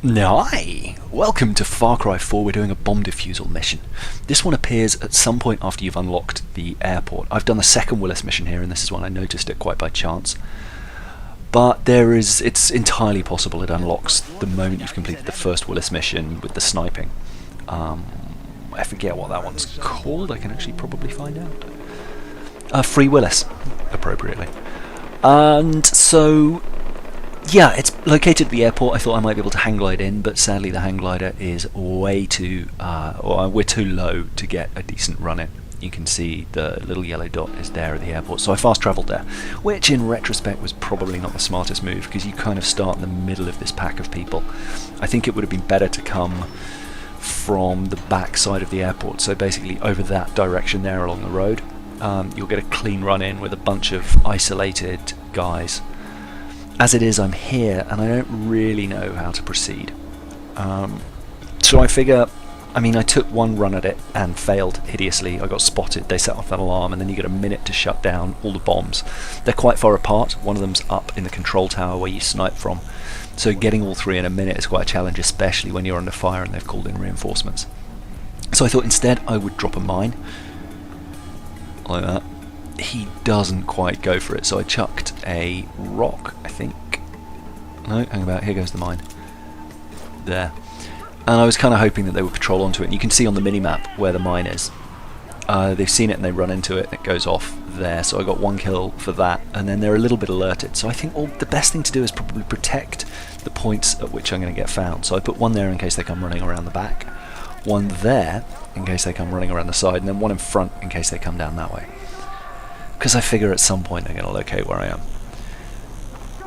Hi! Welcome to Far Cry 4. We're doing a bomb defusal mission. This one appears at some point after you've unlocked the airport. I've done the second Willis mission here, and this is one I noticed it quite by chance. But it's entirely possible it unlocks the moment you've completed the first Willis mission with the sniping. I forget what that one's called. I can actually probably find out. Free Willis, appropriately. And so, yeah, it's located at the airport. I thought I might be able to hang glide in, but sadly the hang glider is way too, we're too low to get a decent run in. You can see the little yellow dot is there at the airport, so I fast travelled there, which in retrospect was probably not the smartest move, because you kind of start in the middle of this pack of people. I think it would have been better to come from the back side of the airport, so basically over that direction there along the road. You'll get a clean run in with a bunch of isolated guys. As it is, I'm here and I don't really know how to proceed. So I figure, I took one run at it and failed hideously. I got spotted, they set off an alarm, and then you get a minute to shut down all the bombs. They're quite far apart. One of them's up in the control tower where you snipe from. So getting all three in a minute is quite a challenge, especially when you're under fire and they've called in reinforcements. So I thought instead I would drop a mine. Like that. He doesn't quite go for it, so I chucked a rock, I think. No, hang about, here goes the mine. There. And I was kind of hoping that they would patrol onto it, and you can see on the mini-map where the mine is. They've seen it and they run into it and it goes off there, so I got one kill for that, and then they're a little bit alerted. So I think the best thing to do is probably protect the points at which I'm going to get found. So I put one there in case they come running around the back, one there in case they come running around the side, and then one in front in case they come down that way. Because I figure at some point they're going to locate where I am.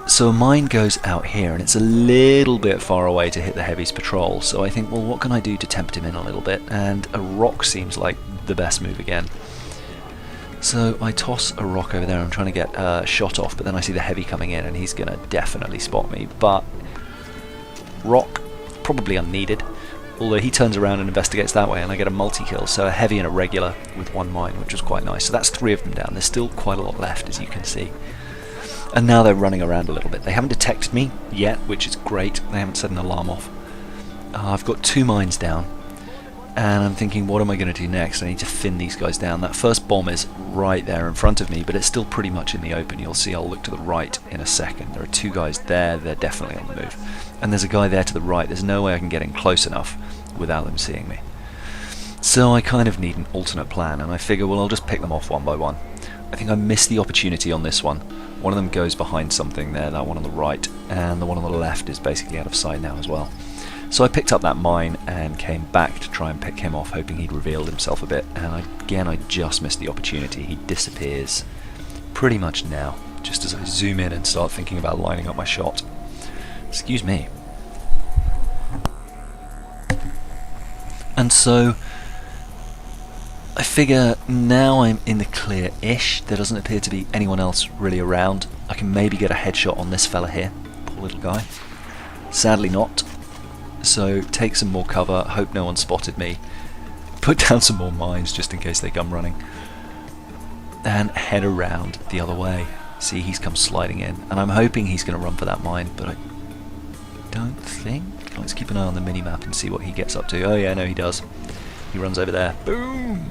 So a mine goes out here, and it's a little bit far away to hit the heavies patrol, so I think, well, what can I do to tempt him in a little bit? And a rock seems like the best move again. So I toss a rock over there. I'm trying to get a shot off, but then I see the heavy coming in and he's going to definitely spot me. But rock, probably unneeded, although he turns around and investigates that way, and I get a multi-kill, so a heavy and a regular with one mine, which was quite nice. So that's three of them down. There's still quite a lot left, as you can see. And now they're running around a little bit. They haven't detected me yet, which is great. They haven't set an alarm off. I've got two mines down, and I'm thinking, what am I going to do next? I need to thin these guys down. That first bomb is right there in front of me, but it's still pretty much in the open. You'll see I'll look to the right in a second. There are two guys there. They're definitely on the move. And there's a guy there to the right. There's no way I can get in close enough without them seeing me. So I kind of need an alternate plan, and I figure, well, I'll just pick them off one by one. I think I missed the opportunity on this one. One of them goes behind something there, that one on the right, and the one on the left is basically out of sight now as well. So I picked up that mine and came back to try and pick him off, hoping he'd revealed himself a bit, and again I just missed the opportunity. He disappears pretty much now, just as I zoom in and start thinking about lining up my shot. Excuse me. And so I figure now I'm in the clear-ish. There doesn't appear to be anyone else really around. I can maybe get a headshot on this fella here. Poor little guy. Sadly not. So take some more cover, hope no one spotted me. Put down some more mines just in case they come running. And head around the other way. See, he's come sliding in. And I'm hoping he's going to run for that mine, but I don't think. Let's keep an eye on the mini-map and see what he gets up to. Oh yeah, no, he does. He runs over there. Boom!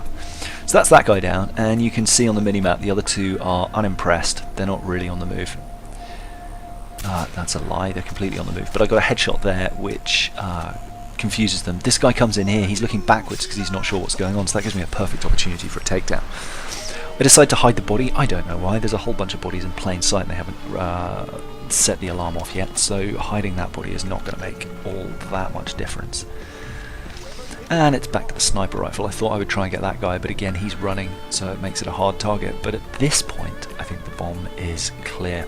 So that's that guy down, and you can see on the mini-map the other two are unimpressed. They're not really on the move. That's a lie, they're completely on the move. But I got a headshot there, which confuses them. This guy comes in here, he's looking backwards because he's not sure what's going on, so that gives me a perfect opportunity for a takedown. I decide to hide the body. I don't know why. There's a whole bunch of bodies in plain sight and they haven't set the alarm off yet, so hiding that body is not going to make all that much difference. And it's back to the sniper rifle. I thought I would try and get that guy, but again he's running, so it makes it a hard target. But at this point I think the bomb is clear.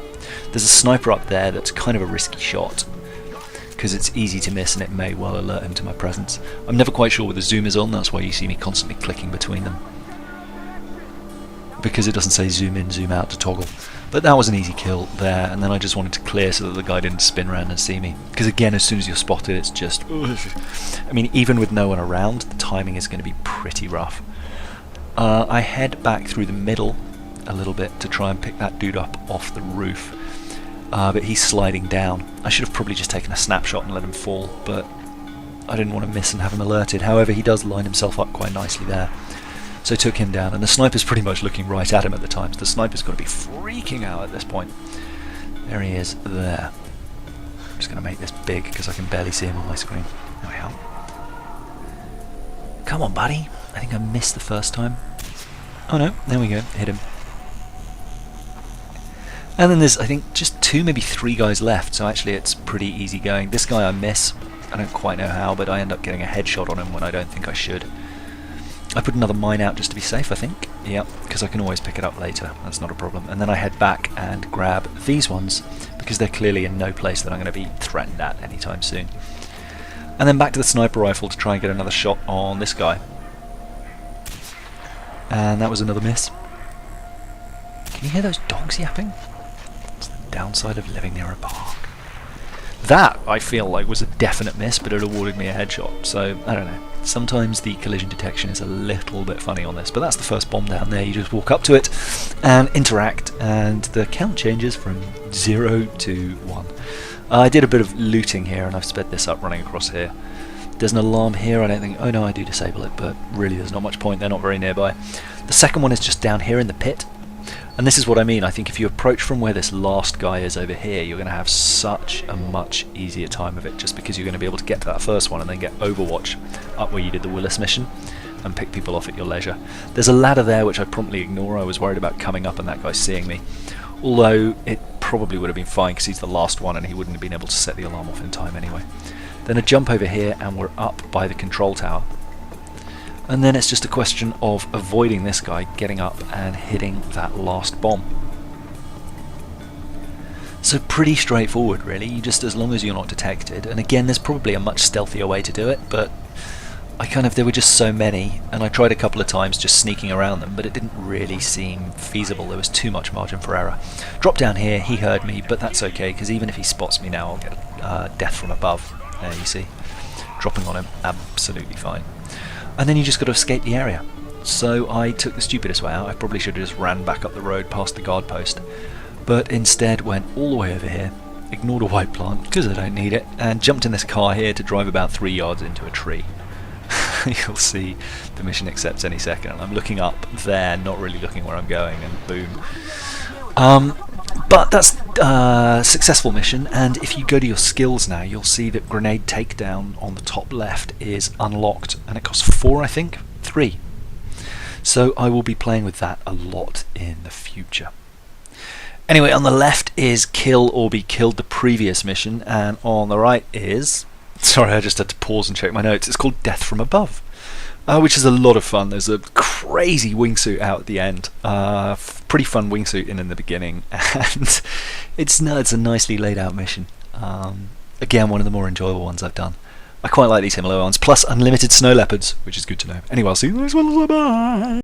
There's a sniper up there that's kind of a risky shot because it's easy to miss and it may well alert him to my presence. I'm never quite sure where the zoom is on, that's why you see me constantly clicking between them, because it doesn't say zoom in, zoom out to toggle. But that was an easy kill there, and then I just wanted to clear so that the guy didn't spin around and see me. Because again, as soon as you're spotted, it's just... even with no one around, the timing is going to be pretty rough. I head back through the middle a little bit to try and pick that dude up off the roof. but he's sliding down. I should have probably just taken a snapshot and let him fall, but I didn't want to miss and have him alerted. However, he does line himself up quite nicely there. So took him down, and the sniper's pretty much looking right at him at the time, so the sniper's got to be freaking out at this point. There he is, there. I'm just going to make this big because I can barely see him on my screen. There we are. Come on, buddy. I think I missed the first time. Oh no, there we go, hit him. And then there's, I think, just 2, maybe 3 guys left, so actually it's pretty easy going. This guy I miss, I don't quite know how, but I end up getting a headshot on him when I don't think I should. I put another mine out just to be safe, I think. Yep, because I can always pick it up later, that's not a problem. And then I head back and grab these ones, because they're clearly in no place that I'm going to be threatened at anytime soon. And then back to the sniper rifle to try and get another shot on this guy. And that was another miss. Can you hear those dogs yapping? It's the downside of living near a park. That, I feel like, was a definite miss, but it awarded me a headshot, so I don't know. Sometimes the collision detection is a little bit funny on this, but that's the first bomb down there. You just walk up to it and interact, and the count changes from 0 to 1. I did a bit of looting here, and I've sped this up running across here. There's an alarm here, I don't think... Oh no, I do disable it, but really there's not much point, they're not very nearby. The second one is just down here in the pit. And this is what I mean, I think if you approach from where this last guy is over here, you're going to have such a much easier time of it, just because you're going to be able to get to that first one and then get Overwatch up where you did the Willis mission and pick people off at your leisure. There's a ladder there which I promptly ignore. I was worried about coming up and that guy seeing me, although it probably would have been fine because he's the last one and he wouldn't have been able to set the alarm off in time anyway. Then a jump over here and we're up by the control tower. And then it's just a question of avoiding this guy getting up and hitting that last bomb. So pretty straightforward really, you just, as long as you're not detected. And again, there's probably a much stealthier way to do it, but there were just so many, and I tried a couple of times just sneaking around them, but it didn't really seem feasible. There was too much margin for error. Drop down here, he heard me, but that's okay, because even if he spots me now, I'll get death from above. There you see, dropping on him, absolutely fine. And then you just got to escape the area. So I took the stupidest way out. I probably should have just ran back up the road past the guard post, but instead went all the way over here, ignored a white plant because I don't need it, and jumped in this car here to drive about 3 yards into a tree. You'll see the mission accepts any second, and I'm looking up there, not really looking where I'm going, and boom. But that's a successful mission, and if you go to your skills now, you'll see that Grenade Takedown on the top left is unlocked, and it costs 4, I think? 3. So I will be playing with that a lot in the future. Anyway, on the left is Kill or Be Killed, the previous mission, and on the right is... Sorry, I just had to pause and check my notes. It's called Death from Above, which is a lot of fun. There's a crazy wingsuit out at the end. Pretty fun wingsuit in the beginning, and it's a nicely laid out mission. Again, one of the more enjoyable ones I've done. I quite like these Himalaya ones, plus unlimited snow leopards, which is good to know. Anyway, I'll see you in the next one. Bye!